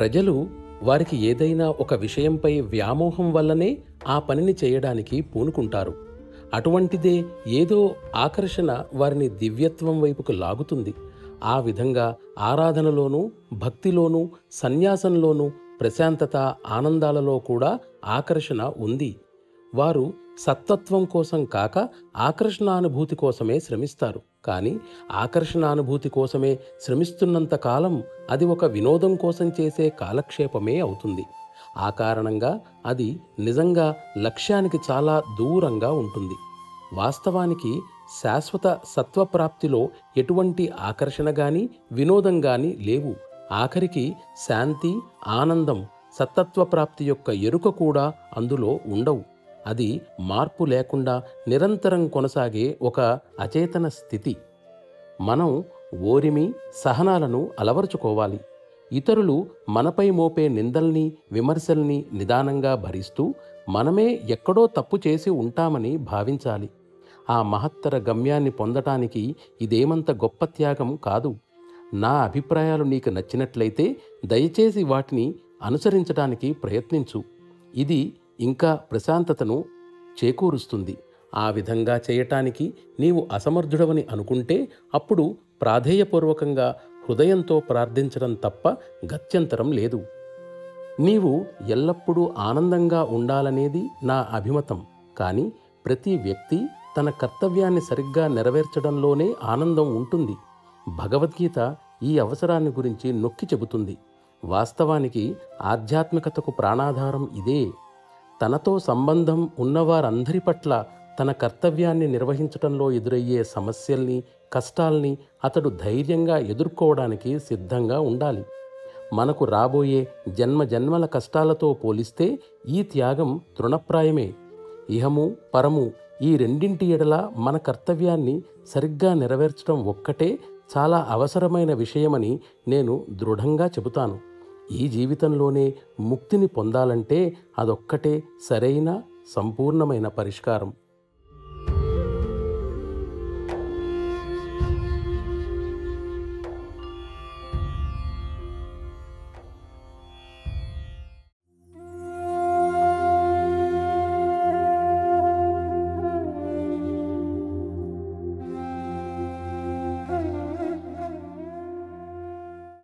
ప్రజలు వారికి ఏదైనా ఒక విషయంపై వ్యామోహం వల్లనే ఆ పనిని చేయడానికి పూనుకుంటారు. అటువంటిదే ఏదో ఆకర్షణ వారిని దివ్యత్వం వైపుకు లాగుతుంది. ఆ విధంగా ఆరాధనలోనూ, భక్తిలోనూ, సన్యాసంలోనూ ప్రశాంతత, ఆనందాలలో కూడా ఆకర్షణ ఉంది. వారు సత్తత్వం కోసం కాక ఆకర్షణానుభూతి కోసమే శ్రమిస్తారు. కానీ ఆకర్షణానుభూతి కోసమే శ్రమిస్తున్నంత కాలం అది ఒక వినోదం కోసం చేసే కాలక్షేపమే అవుతుంది. ఆ కారణంగా అది నిజంగా లక్ష్యానికి చాలా దూరంగా ఉంటుంది. వాస్తవానికి శాశ్వత సత్వప్రాప్తిలో ఎటువంటి ఆకర్షణ గాని, వినోదం గాని లేవు. ఆఖరికి శాంతి, ఆనందం, సత్తత్వ ప్రాప్తి యొక్క ఎరుక కూడా అందులో ఉండవు. అది మార్పు లేకుండా నిరంతరం కొనసాగే ఒక అచేతన స్థితి. మనం ఓరిమి, సహనాలను అలవరుచుకోవాలి. ఇతరులు మనపై మోపే నిందల్ని, విమర్శల్ని నిదానంగా భరిస్తూ మనమే ఎక్కడో తప్పు చేసి ఉంటామని భావించాలి. ఆ మహత్తర గమ్యాన్ని పొందటానికి ఇదేమంత గొప్ప త్యాగం కాదు. నా అభిప్రాయాలు నీకు నచ్చినట్లయితే దయచేసి వాటిని అనుసరించడానికి ప్రయత్నించు. ఇది ఇంకా ప్రశాంతతను చేకూరుస్తుంది. ఆ విధంగా చేయటానికి నీవు అసమర్థుడవని అనుకుంటే అప్పుడు ప్రాధేయపూర్వకంగా హృదయంతో ప్రార్థించడం తప్ప గత్యంతరం లేదు. నీవు ఎల్లప్పుడూ ఆనందంగా ఉండాలనేది నా అభిమతం. కానీ ప్రతి వ్యక్తి తన కర్తవ్యాన్ని సరిగ్గా నెరవేర్చడంలోనే ఆనందం ఉంటుంది. భగవద్గీత ఈ అవసరాన్ని గురించి నొక్కి చెబుతుంది. వాస్తవానికి ఆధ్యాత్మికతకు ప్రాణాధారం ఇదే. తనతో సంబంధం ఉన్నవారందరి పట్ల తన కర్తవ్యాన్ని నిర్వహించటంలో ఎదురయ్యే సమస్యల్ని, కష్టాల్ని అతడు ధైర్యంగా ఎదుర్కోవడానికి సిద్ధంగా ఉండాలి. మనకు రాబోయే జన్మజన్మల కష్టాలతో పోలిస్తే ఈ త్యాగం తృణప్రాయమే. ఇహము, పరము ఈ రెండింటి ఎడల మన కర్తవ్యాన్ని సరిగ్గా నెరవేర్చడం ఒక్కటే చాలా అవసరమైన విషయమని నేను దృఢంగా చెబుతాను. ఈ జీవితంలోనే ముక్తిని పొందాలంటే అదొక్కటే సరైన, సంపూర్ణమైన పరిష్కారం.